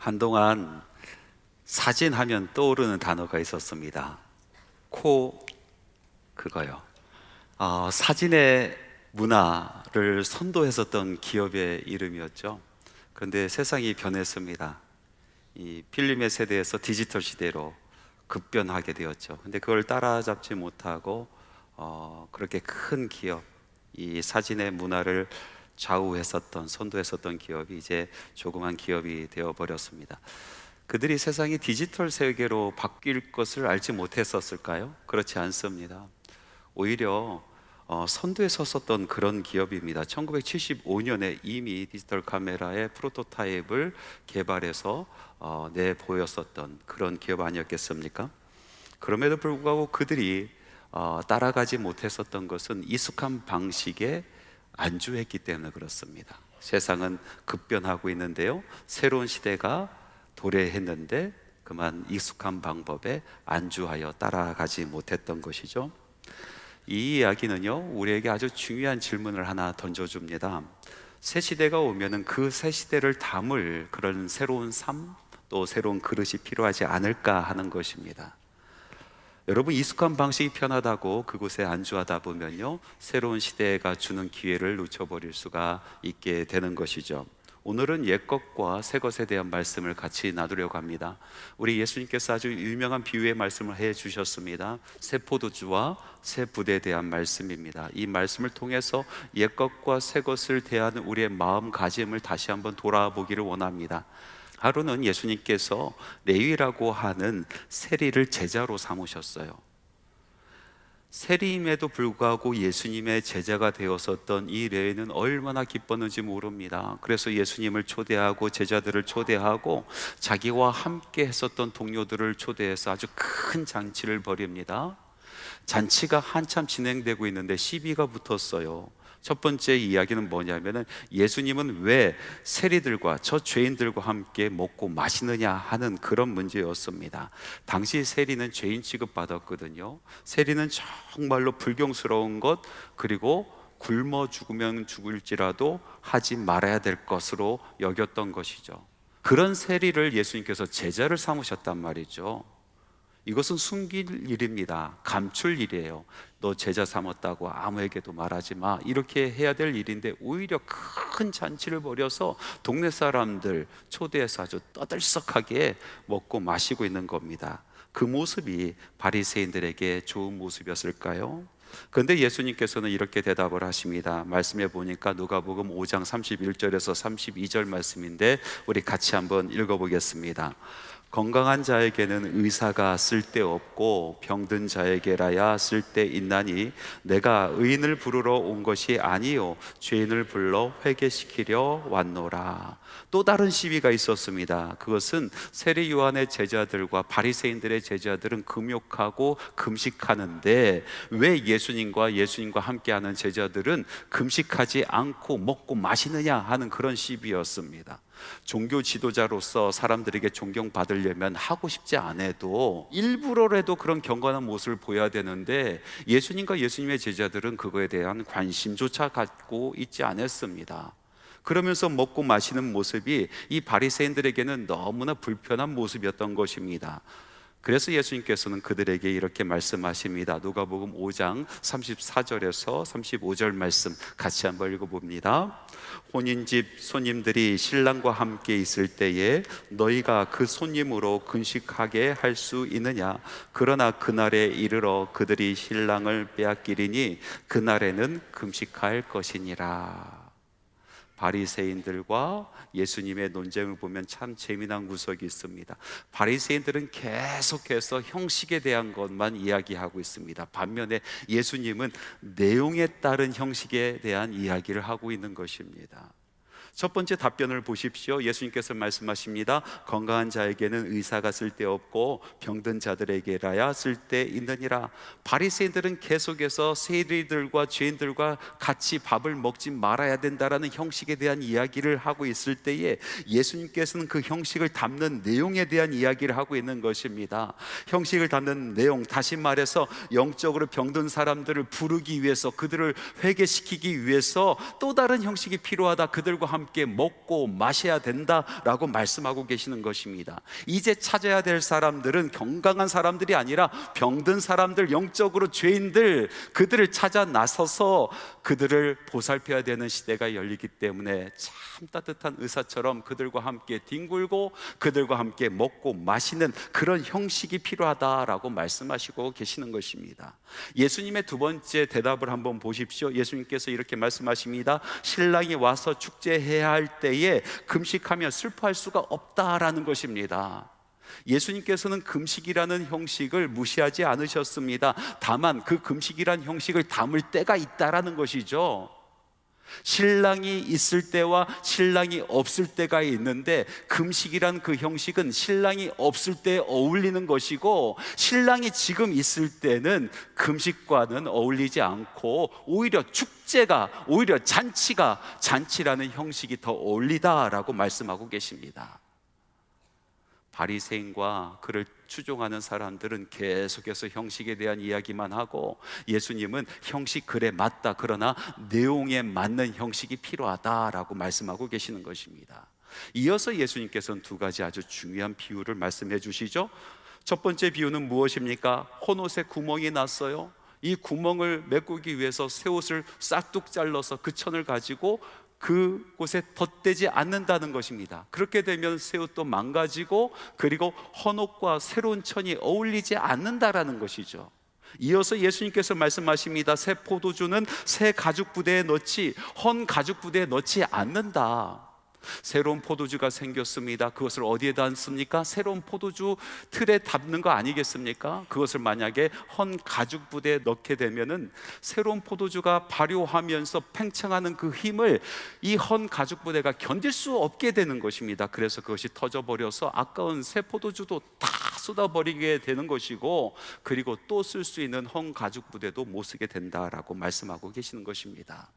한동안 사진 하면 떠오르는 단어가 있었습니다. 그거요. 사진의 문화를 선도했었던 기업의 이름이었죠. 그런데 세상이 변했습니다. 이 필름의 세대에서 디지털 시대로 급변하게 되었죠. 근데 그걸 따라잡지 못하고 그렇게 큰 기업, 이 사진의 문화를 좌우했었던, 선도했었던 기업이 이제 조그만 기업이 되어버렸습니다. 그들이 세상이 디지털 세계로 바뀔 것을 알지 못했었을까요? 그렇지 않습니다. 오히려 선두에 섰었던 그런 기업입니다. 1975년에 이미 디지털 카메라의 프로토타입을 개발해서 내보였었던 그런 기업 아니었겠습니까? 그럼에도 불구하고 그들이 따라가지 못했었던 것은 익숙한 방식에 안주했기 때문에 그렇습니다. 세상은 급변하고 있는데요, 새로운 시대가 도래했는데 그만 익숙한 방법에 안주하여 따라가지 못했던 것이죠. 이 이야기는요, 우리에게 아주 중요한 질문을 하나 던져줍니다. 새 시대가 오면은 그 새 시대를 담을 그런 새로운 삶, 또 새로운 그릇이 필요하지 않을까 하는 것입니다. 여러분, 익숙한 방식이 편하다고 그곳에 안주하다 보면요, 새로운 시대가 주는 기회를 놓쳐버릴 수가 있게 되는 것이죠. 오늘은 옛것과 새것에 대한 말씀을 같이 나누려고 합니다. 우리 예수님께서 아주 유명한 비유의 말씀을 해주셨습니다. 새 포도주와 새 붓에 대한 말씀입니다. 이 말씀을 통해서 옛것과 새것을 대하는 우리의 마음가짐을 다시 한번 돌아보기를 원합니다. 하루는 예수님께서 레위라고 하는 세리를 제자로 삼으셨어요. 세리임에도 불구하고 예수님의 제자가 되었었던 이 레위는 얼마나 기뻤는지 모릅니다. 그래서 예수님을 초대하고 제자들을 초대하고 자기와 함께 했었던 동료들을 초대해서 아주 큰 잔치를 벌입니다. 잔치가 한참 진행되고 있는데 시비가 붙었어요. 첫 번째 이야기는 뭐냐면은 예수님은 왜 세리들과 저 죄인들과 함께 먹고 마시느냐 하는 그런 문제였습니다. 당시 세리는 죄인 취급받았거든요. 세리는 정말로 불경스러운 것, 그리고 굶어 죽으면 죽을지라도 하지 말아야 될 것으로 여겼던 것이죠. 그런 세리를 예수님께서 제자를 삼으셨단 말이죠. 이것은 숨길 일입니다. 감출 일이에요. 너 제자 삼았다고 아무에게도 말하지 마, 이렇게 해야 될 일인데 오히려 큰 잔치를 벌여서 동네 사람들 초대해서 아주 떠들썩하게 먹고 마시고 있는 겁니다. 그 모습이 바리새인들에게 좋은 모습이었을까요? 그런데 예수님께서는 이렇게 대답을 하십니다. 말씀해 보니까 누가복음 5장 31절에서 32절 말씀인데 우리 같이 한번 읽어보겠습니다. 건강한 자에게는 의사가 쓸데없고 병든 자에게라야 쓸데있나니 내가 의인을 부르러 온 것이 아니요 죄인을 불러 회개시키려 왔노라. 또 다른 시비가 있었습니다. 그것은 세리 요한의 제자들과 바리새인들의 제자들은 금욕하고 금식하는데 왜 예수님과 함께하는 제자들은 금식하지 않고 먹고 마시느냐 하는 그런 시비였습니다. 종교 지도자로서 사람들에게 존경받으려면 하고 싶지 않아도 일부러라도 그런 경건한 모습을 보여야 되는데 예수님과 예수님의 제자들은 그거에 대한 관심조차 갖고 있지 않았습니다. 그러면서 먹고 마시는 모습이 이 바리새인들에게는 너무나 불편한 모습이었던 것입니다. 그래서 예수님께서는 그들에게 이렇게 말씀하십니다. 누가복음 5장 34절에서 35절 말씀 같이 한번 읽어봅니다. 혼인집 손님들이 신랑과 함께 있을 때에 너희가 그 손님으로 금식하게 할 수 있느냐? 그러나 그날에 이르러 그들이 신랑을 빼앗기리니 그날에는 금식할 것이니라. 바리새인들과 예수님의 논쟁을 보면 참 재미난 구석이 있습니다. 바리새인들은 계속해서 형식에 대한 것만 이야기하고 있습니다. 반면에 예수님은 내용에 따른 형식에 대한 이야기를 하고 있는 것입니다. 첫 번째 답변을 보십시오. 예수님께서 말씀하십니다. 건강한 자에게는 의사가 쓸데없고 병든 자들에게라야 쓸데있느니라. 바리새인들은 계속해서 세리들과 죄인들과 같이 밥을 먹지 말아야 된다라는 형식에 대한 이야기를 하고 있을 때에 예수님께서는 그 형식을 담는 내용에 대한 이야기를 하고 있는 것입니다. 형식을 담는 내용, 다시 말해서 영적으로 병든 사람들을 부르기 위해서, 그들을 회개시키기 위해서 또 다른 형식이 필요하다, 그들과 함께 함께 먹고 마셔야 된다라고 말씀하고 계시는 것입니다. 이제 찾아야 될 사람들은 건강한 사람들이 아니라 병든 사람들, 영적으로 죄인들, 그들을 찾아 나서서 그들을 보살펴야 되는 시대가 열리기 때문에 참 따뜻한 의사처럼 그들과 함께 뒹굴고 그들과 함께 먹고 마시는 그런 형식이 필요하다라고 말씀하시고 계시는 것입니다. 예수님의 두 번째 대답을 한번 보십시오. 예수님께서 이렇게 말씀하십니다. 신랑이 와서 축제해야 할 때에 금식하며 슬퍼할 수가 없다라는 것입니다. 예수님께서는 금식이라는 형식을 무시하지 않으셨습니다. 다만 그 금식이라는 형식을 담을 때가 있다라는 것이죠. 신랑이 있을 때와 신랑이 없을 때가 있는데, 금식이란 그 형식은 신랑이 없을 때 어울리는 것이고, 신랑이 지금 있을 때는 금식과는 어울리지 않고 오히려 축제가, 오히려 잔치라는 형식이 더 어울리다라고 말씀하고 계십니다. 바리새인과 그를 추종하는 사람들은 계속해서 형식에 대한 이야기만 하고, 예수님은 형식 그래 맞다, 그러나 내용에 맞는 형식이 필요하다라고 말씀하고 계시는 것입니다. 이어서 예수님께서는 두 가지 아주 중요한 비유를 말씀해 주시죠. 첫 번째 비유는 무엇입니까? 헌옷에 구멍이 났어요. 이 구멍을 메꾸기 위해서 새 옷을 싹둑 잘라서 그 천을 가지고 그곳에 덧대지 않는다는 것입니다. 그렇게 되면 새 옷도 망가지고, 그리고 헌옷과 새로운 천이 어울리지 않는다라는 것이죠. 이어서 예수님께서 말씀하십니다. 새 포도주는 새 가죽 부대에 넣지 헌 가죽 부대에 넣지 않는다. 새로운 포도주가 생겼습니다. 그것을 어디에다 얹습니까? 새로운 포도주 틀에 담는 거 아니겠습니까? 그것을 만약에 헌 가죽 부대에 넣게 되면은 새로운 포도주가 발효하면서 팽창하는 그 힘을 이 헌 가죽 부대가 견딜 수 없게 되는 것입니다. 그래서 그것이 터져버려서 아까운 새 포도주도 다 쏟아버리게 되는 것이고, 그리고 또 쓸 수 있는 헌 가죽 부대도 못 쓰게 된다라고 말씀하고 계시는 것입니다.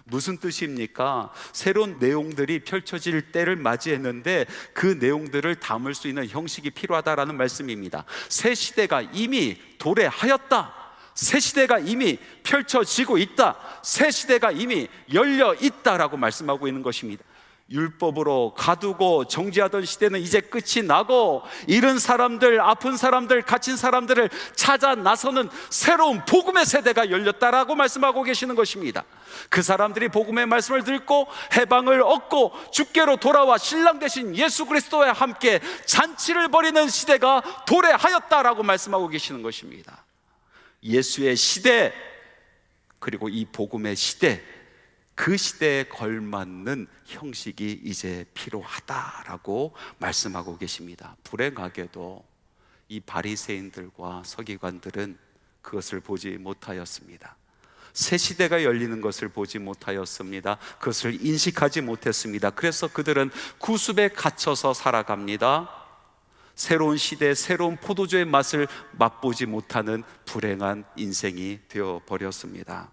무슨 뜻입니까? 새로운 내용들이 펼쳐질 때를 맞이했는데 그 내용들을 담을 수 있는 형식이 필요하다라는 말씀입니다. 새 시대가 이미 도래하였다. 새 시대가 이미 펼쳐지고 있다. 새 시대가 이미 열려 있다라고 말씀하고 있는 것입니다. 율법으로 가두고 정죄하던 시대는 이제 끝이 나고, 잃은 사람들, 아픈 사람들, 갇힌 사람들을 찾아 나서는 새로운 복음의 세대가 열렸다라고 말씀하고 계시는 것입니다. 그 사람들이 복음의 말씀을 듣고 해방을 얻고 주께로 돌아와 신랑 되신 예수 그리스도와 함께 잔치를 벌이는 시대가 도래하였다라고 말씀하고 계시는 것입니다. 예수의 시대, 그리고 이 복음의 시대, 그 시대에 걸맞는 형식이 이제 필요하다라고 말씀하고 계십니다. 불행하게도 이 바리새인들과 서기관들은 그것을 보지 못하였습니다. 새 시대가 열리는 것을 보지 못하였습니다. 그것을 인식하지 못했습니다. 그래서 그들은 구습에 갇혀서 살아갑니다. 새로운 시대, 새로운 포도주의 맛을 맛보지 못하는 불행한 인생이 되어버렸습니다.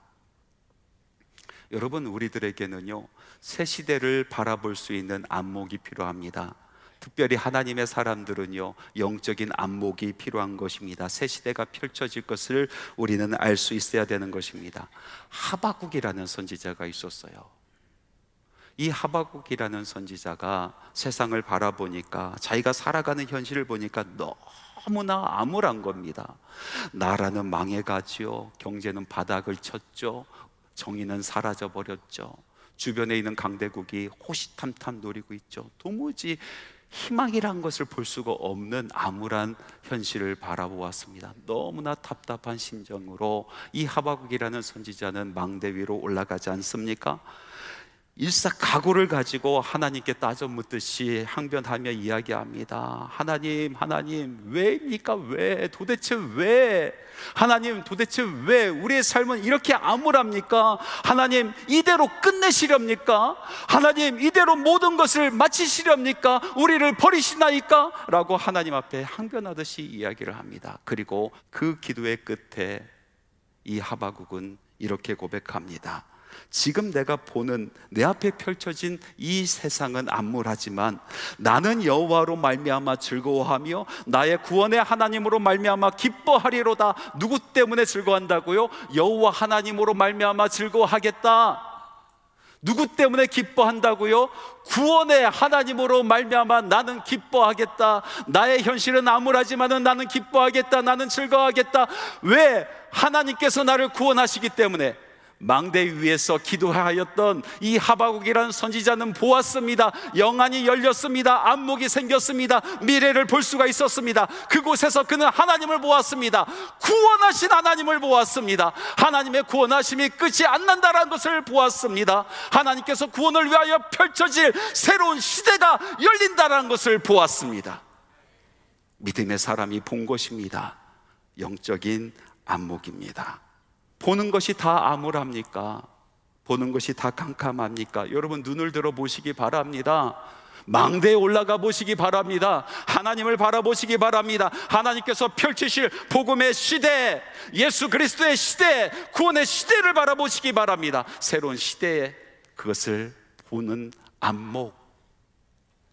여러분, 우리들에게는요, 새 시대를 바라볼 수 있는 안목이 필요합니다. 특별히 하나님의 사람들은요, 영적인 안목이 필요한 것입니다. 새 시대가 펼쳐질 것을 우리는 알 수 있어야 되는 것입니다. 하박국이라는 선지자가 있었어요. 이 하박국이라는 선지자가 세상을 바라보니까, 자기가 살아가는 현실을 보니까 너무나 암울한 겁니다. 나라는 망해가지요, 경제는 바닥을 쳤죠, 정의는 사라져버렸죠, 주변에 있는 강대국이 호시탐탐 노리고 있죠. 도무지 희망이란 것을 볼 수가 없는 암울한 현실을 바라보았습니다. 너무나 답답한 심정으로 이 하박국이라는 선지자는 망대 위로 올라가지 않습니까? 일사각오를 가지고 하나님께 따져 묻듯이 항변하며 이야기합니다. 하나님, 왜입니까? 왜? 도대체 왜? 하나님, 도대체 왜 우리의 삶은 이렇게 암울합니까? 하나님, 이대로 끝내시렵니까? 하나님, 이대로 모든 것을 마치시렵니까? 우리를 버리시나이까? 라고 하나님 앞에 항변하듯이 이야기를 합니다. 그리고 그 기도의 끝에 이 하박국은 이렇게 고백합니다. 지금 내가 보는, 내 앞에 펼쳐진 이 세상은 암울하지만 나는 여호와로 말미암아 즐거워하며 나의 구원의 하나님으로 말미암아 기뻐하리로다. 누구 때문에 즐거워한다고요? 여호와 하나님으로 말미암아 즐거워하겠다. 누구 때문에 기뻐한다고요? 구원의 하나님으로 말미암아 나는 기뻐하겠다. 나의 현실은 암울하지만은 나는 기뻐하겠다. 나는 즐거워하겠다. 왜? 하나님께서 나를 구원하시기 때문에. 망대 위에서 기도하였던 이 하박국이라는 선지자는 보았습니다. 영안이 열렸습니다. 안목이 생겼습니다. 미래를 볼 수가 있었습니다. 그곳에서 그는 하나님을 보았습니다. 구원하신 하나님을 보았습니다. 하나님의 구원하심이 끝이 안 난다는 것을 보았습니다. 하나님께서 구원을 위하여 펼쳐질 새로운 시대가 열린다는 것을 보았습니다. 믿음의 사람이 본 것입니다. 영적인 안목입니다. 보는 것이 다 암울합니까? 보는 것이 다 캄캄합니까? 여러분, 눈을 들어 보시기 바랍니다. 망대에 올라가 보시기 바랍니다. 하나님을 바라보시기 바랍니다. 하나님께서 펼치실 복음의 시대, 예수 그리스도의 시대, 구원의 시대를 바라보시기 바랍니다. 새로운 시대에 그것을 보는 안목,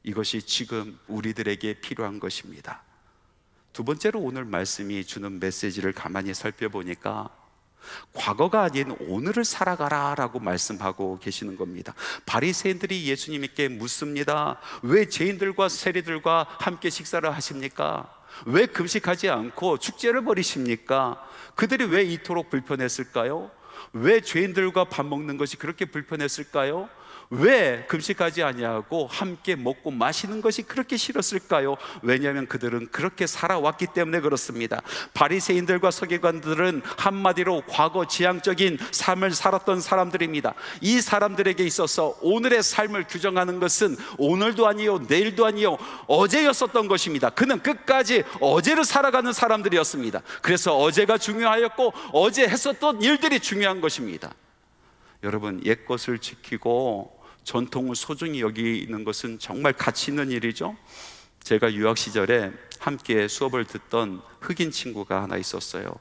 이것이 지금 우리들에게 필요한 것입니다. 두 번째로 오늘 말씀이 주는 메시지를 가만히 살펴보니까 과거가 아닌 오늘을 살아가라 라고 말씀하고 계시는 겁니다. 바리새인들이 예수님께 묻습니다. 왜 죄인들과 세리들과 함께 식사를 하십니까? 왜 금식하지 않고 축제를 벌이십니까? 그들이 왜 이토록 불편했을까요? 왜 죄인들과 밥 먹는 것이 그렇게 불편했을까요? 왜 금식하지 아니하고 함께 먹고 마시는 것이 그렇게 싫었을까요? 왜냐하면 그들은 그렇게 살아왔기 때문에 그렇습니다. 바리새인들과 서기관들은 한마디로 과거 지향적인 삶을 살았던 사람들입니다. 이 사람들에게 있어서 오늘의 삶을 규정하는 것은 오늘도 아니요 내일도 아니요 어제였었던 것입니다. 그는 끝까지 어제를 살아가는 사람들이었습니다. 그래서 어제가 중요하였고 어제 했었던 일들이 중요한 것입니다. 여러분, 옛것을 지키고 전통을 소중히 여기는 것은 정말 가치 있는 일이죠. 제가 유학 시절에 함께 수업을 듣던 흑인 친구가 하나 있었어요.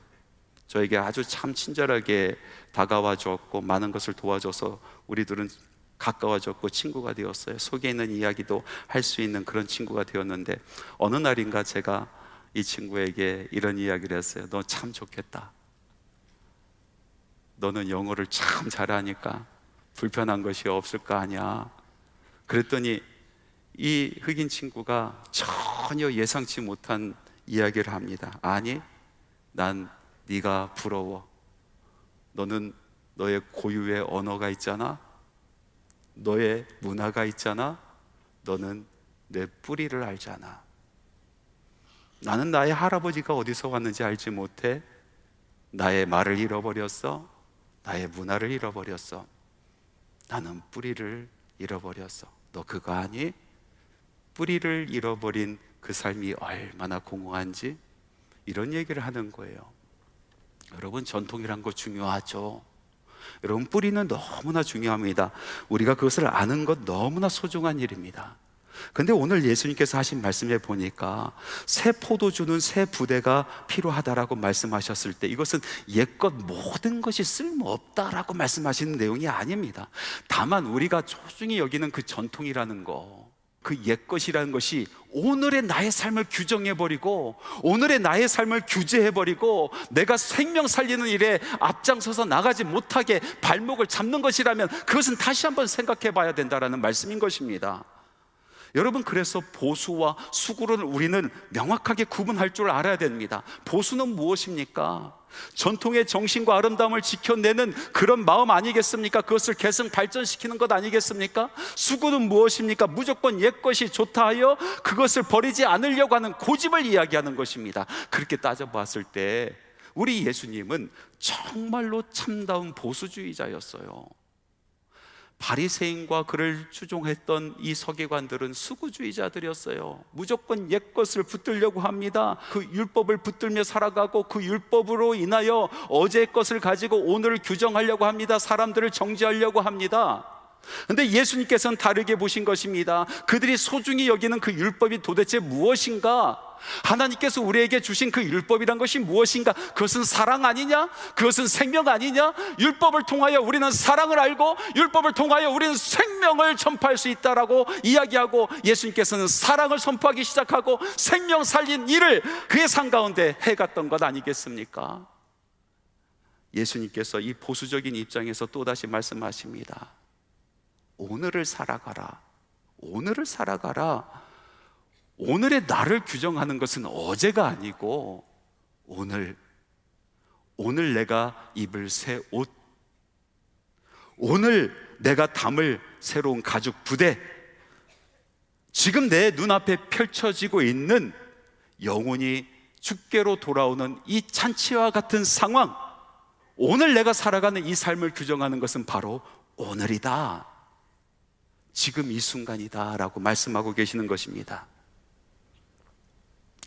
저에게 아주 참 친절하게 다가와 줬고 많은 것을 도와줘서 우리들은 가까워졌고 친구가 되었어요. 속에 있는 이야기도 할 수 있는 그런 친구가 되었는데, 어느 날인가 제가 이 친구에게 이런 이야기를 했어요. 너 참 좋겠다. 너는 영어를 참 잘하니까 불편한 것이 없을 거 아니야. 그랬더니 이 흑인 친구가 전혀 예상치 못한 이야기를 합니다. 아니, 난 네가 부러워. 너는 너의 고유의 언어가 있잖아. 너의 문화가 있잖아. 너는 내 뿌리를 알잖아. 나는 나의 할아버지가 어디서 왔는지 알지 못해. 나의 말을 잃어버렸어. 나의 문화를 잃어버렸어. 나는 뿌리를 잃어버렸어. 너 그거 아니? 뿌리를 잃어버린 그 삶이 얼마나 공허한지, 이런 얘기를 하는 거예요. 여러분, 전통이란 거 중요하죠. 여러분, 뿌리는 너무나 중요합니다. 우리가 그것을 아는 것 너무나 소중한 일입니다. 근데 오늘 예수님께서 하신 말씀에 보니까 새 포도주는 새 부대가 필요하다라고 말씀하셨을 때, 이것은 옛것 모든 것이 쓸모없다라고 말씀하시는 내용이 아닙니다. 다만 우리가 소중히 여기는 그 전통이라는 거, 그 옛것이라는 것이 오늘의 나의 삶을 규정해버리고 오늘의 나의 삶을 규제해버리고 내가 생명 살리는 일에 앞장서서 나가지 못하게 발목을 잡는 것이라면 그것은 다시 한번 생각해 봐야 된다는 말씀인 것입니다. 여러분, 그래서 보수와 수구를 우리는 명확하게 구분할 줄 알아야 됩니다. 보수는 무엇입니까? 전통의 정신과 아름다움을 지켜내는 그런 마음 아니겠습니까? 그것을 계승 발전시키는 것 아니겠습니까? 수구는 무엇입니까? 무조건 옛것이 좋다 하여 그것을 버리지 않으려고 하는 고집을 이야기하는 것입니다. 그렇게 따져봤을 때 우리 예수님은 정말로 참다운 보수주의자였어요. 바리새인과 그를 추종했던 이 서기관들은 수구주의자들이었어요. 무조건 옛것을 붙들려고 합니다. 그 율법을 붙들며 살아가고 그 율법으로 인하여 어제의 것을 가지고 오늘을 규정하려고 합니다. 사람들을 정죄하려고 합니다. 근데 예수님께서는 다르게 보신 것입니다. 그들이 소중히 여기는 그 율법이 도대체 무엇인가? 하나님께서 우리에게 주신 그 율법이란 것이 무엇인가? 그것은 사랑 아니냐? 그것은 생명 아니냐? 율법을 통하여 우리는 사랑을 알고 율법을 통하여 우리는 생명을 전파할 수 있다라고 이야기하고, 예수님께서는 사랑을 선포하기 시작하고 생명 살린 일을 그의 삶 가운데 해갔던 것 아니겠습니까? 예수님께서 이 보수적인 입장에서 또다시 말씀하십니다. 오늘을 살아가라. 오늘을 살아가라. 오늘의 나를 규정하는 것은 어제가 아니고 오늘 내가 입을 새 옷, 오늘 내가 담을 새로운 가죽 부대, 지금 내 눈앞에 펼쳐지고 있는 영혼이 주께로 돌아오는 이 잔치와 같은 상황, 오늘 내가 살아가는 이 삶을 규정하는 것은 바로 오늘이다, 지금 이 순간이다 라고 말씀하고 계시는 것입니다.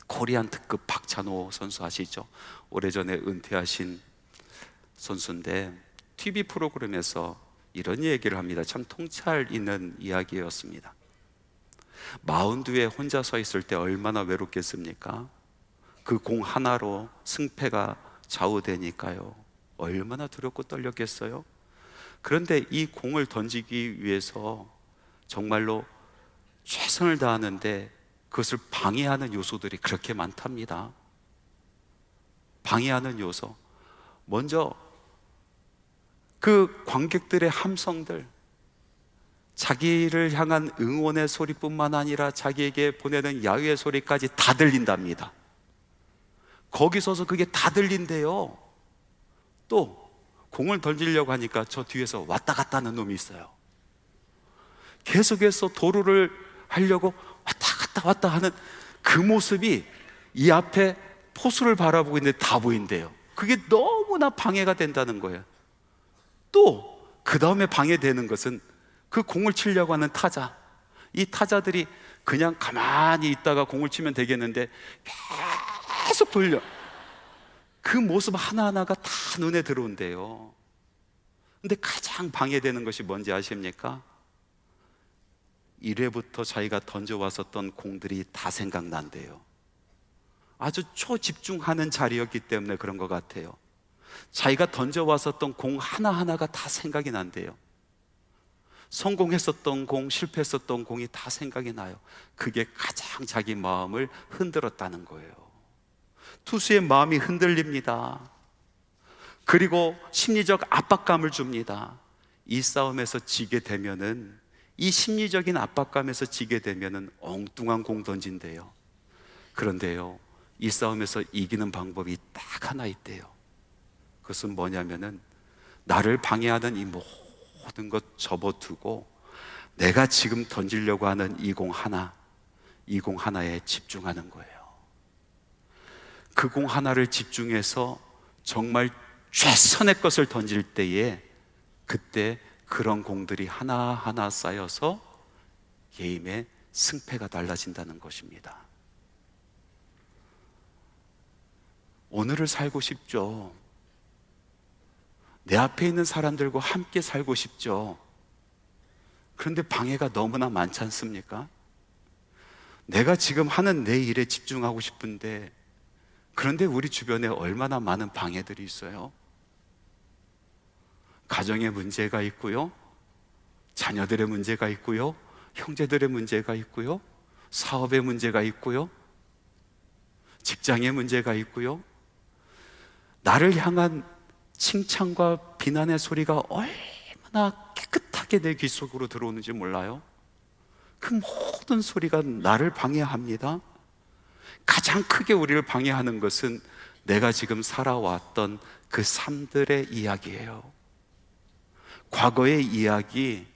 코리안 특급 박찬호 선수 아시죠? 오래전에 은퇴하신 선수인데 TV 프로그램에서 이런 얘기를 합니다. 참 통찰 있는 이야기였습니다. 마운드에 혼자 서 있을 때 얼마나 외롭겠습니까? 그 공 하나로 승패가 좌우되니까요. 얼마나 두렵고 떨렸겠어요? 그런데 이 공을 던지기 위해서 정말로 최선을 다하는데 그것을 방해하는 요소들이 그렇게 많답니다. 방해하는 요소, 먼저 그 관객들의 함성들, 자기를 향한 응원의 소리뿐만 아니라 자기에게 보내는 야유의 소리까지 다 들린답니다. 거기 서서 그게 다 들린대요. 또 공을 던지려고 하니까 저 뒤에서 왔다 갔다 하는 놈이 있어요. 계속해서 도루를 하려고 왔다 갔다 하는 그 모습이 이 앞에 포수를 바라보고 있는데 다 보인대요. 그게 너무나 방해가 된다는 거예요. 또 그 다음에 방해되는 것은 그 공을 치려고 하는 타자, 이 타자들이 그냥 가만히 있다가 공을 치면 되겠는데 계속 돌려, 그 모습 하나하나가 다 눈에 들어온대요. 근데 가장 방해되는 것이 뭔지 아십니까? 1회부터 자기가 던져왔었던 공들이 다 생각난대요. 아주 초집중하는 자리였기 때문에 그런 것 같아요. 자기가 던져왔었던 공 하나하나가 다 생각이 난대요. 성공했었던 공, 실패했었던 공이 다 생각이 나요. 그게 가장 자기 마음을 흔들었다는 거예요. 투수의 마음이 흔들립니다. 그리고 심리적 압박감을 줍니다. 이 싸움에서 지게 되면은, 이 심리적인 압박감에서 지게 되면은 엉뚱한 공 던진대요. 그런데요, 이 싸움에서 이기는 방법이 딱 하나 있대요. 그것은 뭐냐면은 나를 방해하는 이 모든 것 접어두고 내가 지금 던지려고 하는 이 공 하나에 집중하는 거예요. 그 공 하나를 집중해서 정말 최선의 것을 던질 때에, 그때 그런 공들이 하나하나 쌓여서 게임의 승패가 달라진다는 것입니다. 오늘을 살고 싶죠. 내 앞에 있는 사람들과 함께 살고 싶죠. 그런데 방해가 너무나 많지 않습니까? 내가 지금 하는 내 일에 집중하고 싶은데, 그런데 우리 주변에 얼마나 많은 방해들이 있어요. 가정의 문제가 있고요, 자녀들의 문제가 있고요, 형제들의 문제가 있고요, 사업의 문제가 있고요, 직장의 문제가 있고요. 나를 향한 칭찬과 비난의 소리가 얼마나 깨끗하게 내 귀 속으로 들어오는지 몰라요? 그 모든 소리가 나를 방해합니다. 가장 크게 우리를 방해하는 것은 내가 지금 살아왔던 그 삶들의 이야기예요. 과거의 이야기,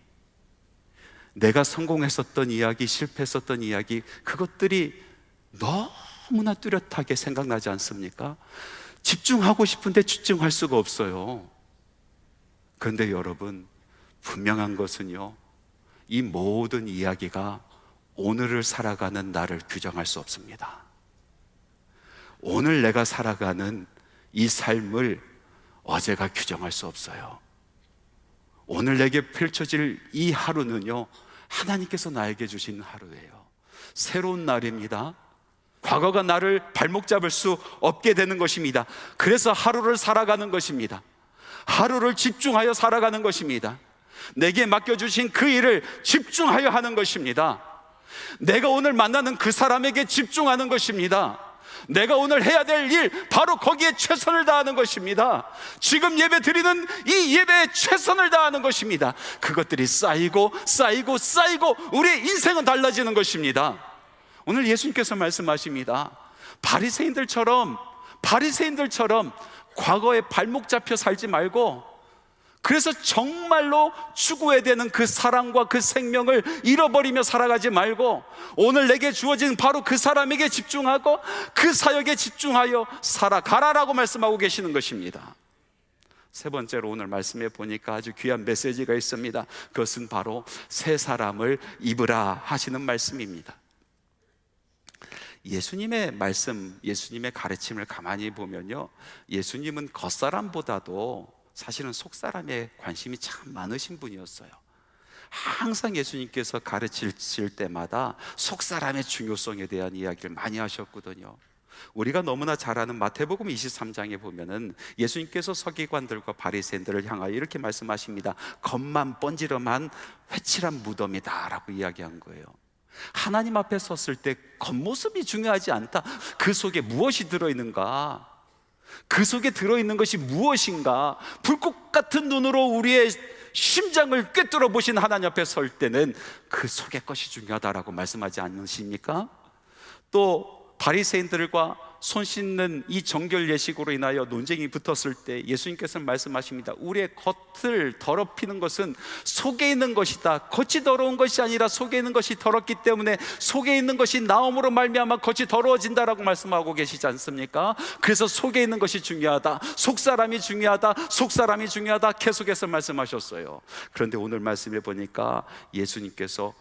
내가 성공했었던 이야기, 실패했었던 이야기, 그것들이 너무나 뚜렷하게 생각나지 않습니까? 집중하고 싶은데 집중할 수가 없어요. 그런데 여러분, 분명한 것은요, 이 모든 이야기가 오늘을 살아가는 나를 규정할 수 없습니다. 오늘 내가 살아가는 이 삶을 어제가 규정할 수 없어요. 오늘 내게 펼쳐질 이 하루는요, 하나님께서 나에게 주신 하루예요. 새로운 날입니다. 과거가 나를 발목 잡을 수 없게 되는 것입니다. 그래서 하루를 살아가는 것입니다. 하루를 집중하여 살아가는 것입니다. 내게 맡겨주신 그 일을 집중하여 하는 것입니다. 내가 오늘 만나는 그 사람에게 집중하는 것입니다. 내가 오늘 해야 될 일, 바로 거기에 최선을 다하는 것입니다. 지금 예배 드리는 이 예배에 최선을 다하는 것입니다. 그것들이 쌓이고 쌓이고 쌓이고 우리의 인생은 달라지는 것입니다. 오늘 예수님께서 말씀하십니다. 바리새인들처럼 과거에 발목 잡혀 살지 말고, 그래서 정말로 추구해야 되는 그 사랑과 그 생명을 잃어버리며 살아가지 말고, 오늘 내게 주어진 바로 그 사람에게 집중하고 그 사역에 집중하여 살아가라라고 말씀하고 계시는 것입니다. 세 번째로 오늘 말씀에 보니까 아주 귀한 메시지가 있습니다. 그것은 바로 새 사람을 입으라 하시는 말씀입니다. 예수님의 말씀, 예수님의 가르침을 가만히 보면요, 예수님은 겉사람보다도 사실은 속사람에 관심이 참 많으신 분이었어요. 항상 예수님께서 가르치실 때마다 속사람의 중요성에 대한 이야기를 많이 하셨거든요. 우리가 너무나 잘 아는 마태복음 23장에 보면은 예수님께서 서기관들과 바리새인들을 향하여 이렇게 말씀하십니다. 겉만 번지름한 회칠한 무덤이다 라고 이야기한 거예요. 하나님 앞에 섰을 때 겉모습이 중요하지 않다. 그 속에 무엇이 들어있는가? 그 속에 들어있는 것이 무엇인가? 불꽃 같은 눈으로 우리의 심장을 꿰뚫어 보신 하나님 앞에 설 때는 그 속의 것이 중요하다라고 말씀하지 않으십니까? 또 바리새인들과 손 씻는 이 정결 예식으로 인하여 논쟁이 붙었을 때 예수님께서는 말씀하십니다. 우리의 겉을 더럽히는 것은 속에 있는 것이다. 겉이 더러운 것이 아니라 속에 있는 것이 더럽기 때문에 속에 있는 것이 나옴으로 말미암아 겉이 더러워진다라고 말씀하고 계시지 않습니까? 그래서 속에 있는 것이 중요하다. 속사람이 중요하다. 속사람이 중요하다. 계속해서 말씀하셨어요. 그런데 오늘 말씀에 보니까 예수님께서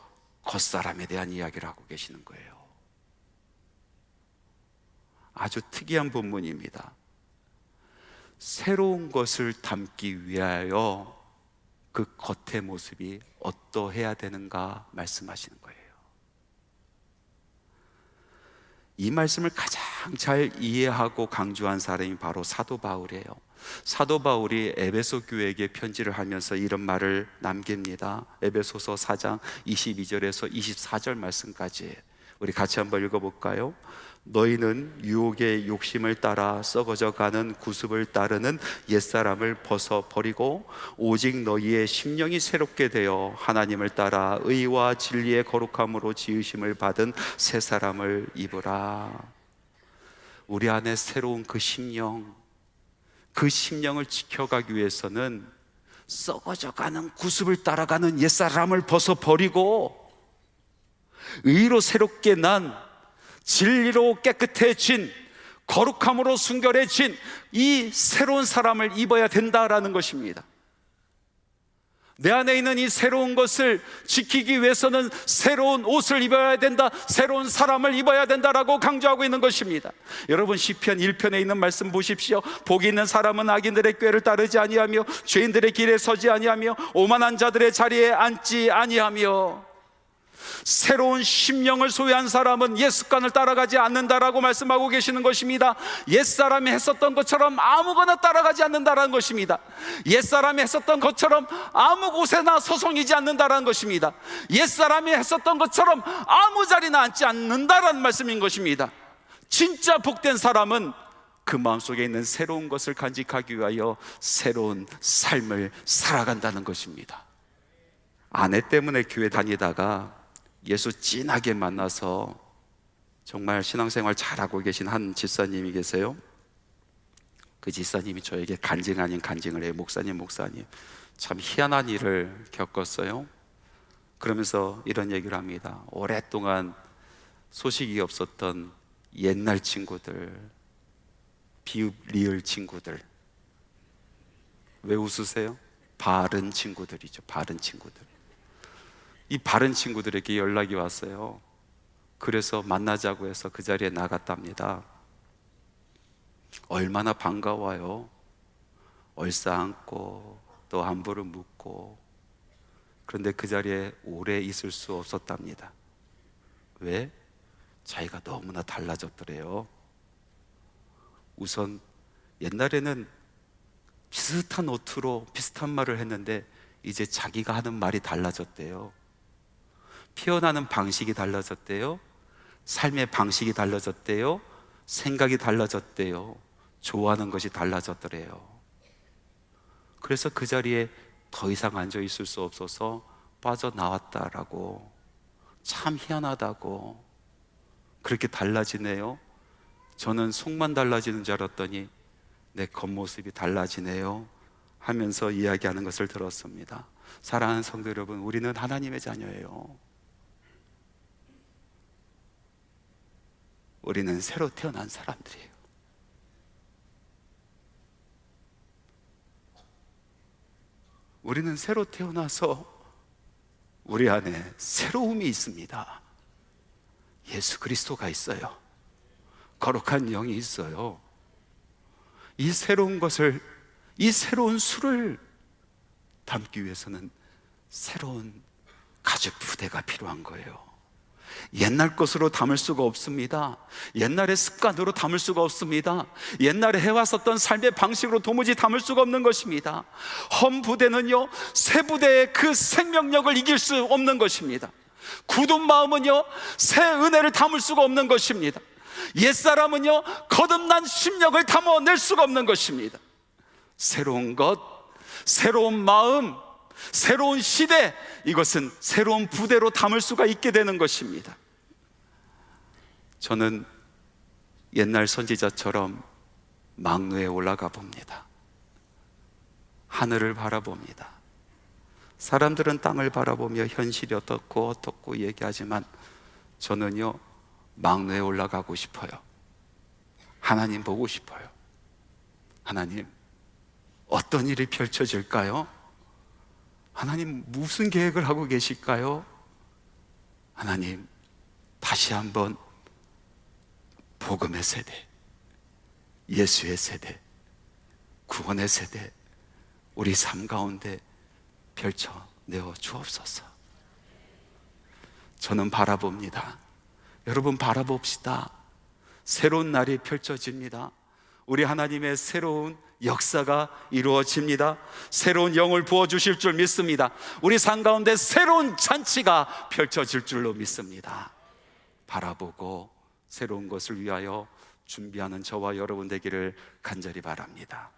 겉사람에 대한 이야기를 하고 계시는 거예요. 아주 특이한 본문입니다. 새로운 것을 담기 위하여 그 겉의 모습이 어떠해야 되는가 말씀하시는 거예요. 이 말씀을 가장 잘 이해하고 강조한 사람이 바로 사도 바울이에요. 사도 바울이 에베소 교회에게 편지를 하면서 이런 말을 남깁니다. 에베소서 4장 22절에서 24절 말씀까지 우리 같이 한번 읽어볼까요? 너희는 유혹의 욕심을 따라 썩어져가는 구습을 따르는 옛사람을 벗어버리고 오직 너희의 심령이 새롭게 되어 하나님을 따라 의와 진리의 거룩함으로 지으심을 받은 새 사람을 입으라. 우리 안에 새로운 그 심령을 지켜가기 위해서는 썩어져가는 구습을 따라가는 옛사람을 벗어버리고 의로 새롭게 난, 진리로 깨끗해진, 거룩함으로 순결해진 이 새로운 사람을 입어야 된다라는 것입니다. 내 안에 있는 이 새로운 것을 지키기 위해서는 새로운 옷을 입어야 된다, 새로운 사람을 입어야 된다라고 강조하고 있는 것입니다. 여러분, 시편 1편에 있는 말씀 보십시오. 복이 있는 사람은 악인들의 꾀를 따르지 아니하며 죄인들의 길에 서지 아니하며 오만한 자들의 자리에 앉지 아니하며. 새로운 심령을 소유한 사람은 옛 습관을 따라가지 않는다라고 말씀하고 계시는 것입니다. 옛사람이 했었던 것처럼 아무거나 따라가지 않는다라는 것입니다. 옛사람이 했었던 것처럼 아무 곳에나 서성이지 않는다라는 것입니다. 옛사람이 했었던 것처럼 아무 자리나 앉지 않는다라는 말씀인 것입니다. 진짜 복된 사람은 그 마음속에 있는 새로운 것을 간직하기 위하여 새로운 삶을 살아간다는 것입니다. 아내 때문에 교회 다니다가 예수 진하게 만나서 정말 신앙생활 잘하고 계신 한 집사님이 계세요. 그 집사님이 저에게 간증 아닌 간증을 해요. 목사님 참 희한한 일을 겪었어요. 그러면서 이런 얘기를 합니다. 오랫동안 소식이 없었던 옛날 친구들, 비읍 리을 친구들. 왜 웃으세요? 바른 친구들이죠. 바른 친구들. 이 바른 친구들에게 연락이 왔어요. 그래서 만나자고 해서 그 자리에 나갔답니다. 얼마나 반가워요. 얼싸안고 또 안부를 묻고. 그런데 그 자리에 오래 있을 수 없었답니다. 왜? 자기가 너무나 달라졌더래요. 우선 옛날에는 비슷한 어투로 비슷한 말을 했는데 이제 자기가 하는 말이 달라졌대요. 표현하는 방식이 달라졌대요. 삶의 방식이 달라졌대요. 생각이 달라졌대요. 좋아하는 것이 달라졌더래요. 그래서 그 자리에 더 이상 앉아 있을 수 없어서 빠져나왔다라고. 참 희한하다고. 그렇게 달라지네요. 저는 속만 달라지는 줄 알았더니 내 겉모습이 달라지네요 하면서 이야기하는 것을 들었습니다. 사랑하는 성도 여러분, 우리는 하나님의 자녀예요. 우리는 새로 태어난 사람들이에요. 우리는 새로 태어나서 우리 안에 새로움이 있습니다. 예수 그리스도가 있어요. 거룩한 영이 있어요. 이 새로운 것을, 이 새로운 수를 담기 위해서는 새로운 가죽 부대가 필요한 거예요. 옛날 것으로 담을 수가 없습니다. 옛날의 습관으로 담을 수가 없습니다. 옛날에 해왔었던 삶의 방식으로 도무지 담을 수가 없는 것입니다. 헌 부대는요, 새 부대의 그 생명력을 이길 수 없는 것입니다. 굳은 마음은요, 새 은혜를 담을 수가 없는 것입니다. 옛사람은요, 거듭난 심령을 담아낼 수가 없는 것입니다. 새로운 것, 새로운 마음, 새로운 시대, 이것은 새로운 부대로 담을 수가 있게 되는 것입니다. 저는 옛날 선지자처럼 망루에 올라가 봅니다. 하늘을 바라봅니다. 사람들은 땅을 바라보며 현실이 어떻고 얘기하지만 저는요, 망루에 올라가고 싶어요. 하나님 보고 싶어요. 하나님, 어떤 일이 펼쳐질까요? 하나님, 무슨 계획을 하고 계실까요? 하나님, 다시 한번 복음의 세대, 예수의 세대, 구원의 세대, 우리 삶 가운데 펼쳐내어 주옵소서. 저는 바라봅니다. 여러분 바라봅시다. 새로운 날이 펼쳐집니다. 우리 하나님의 새로운 역사가 이루어집니다. 새로운 영을 부어주실 줄 믿습니다. 우리 삶 가운데 새로운 잔치가 펼쳐질 줄로 믿습니다. 바라보고 새로운 것을 위하여 준비하는 저와 여러분 되기를 간절히 바랍니다.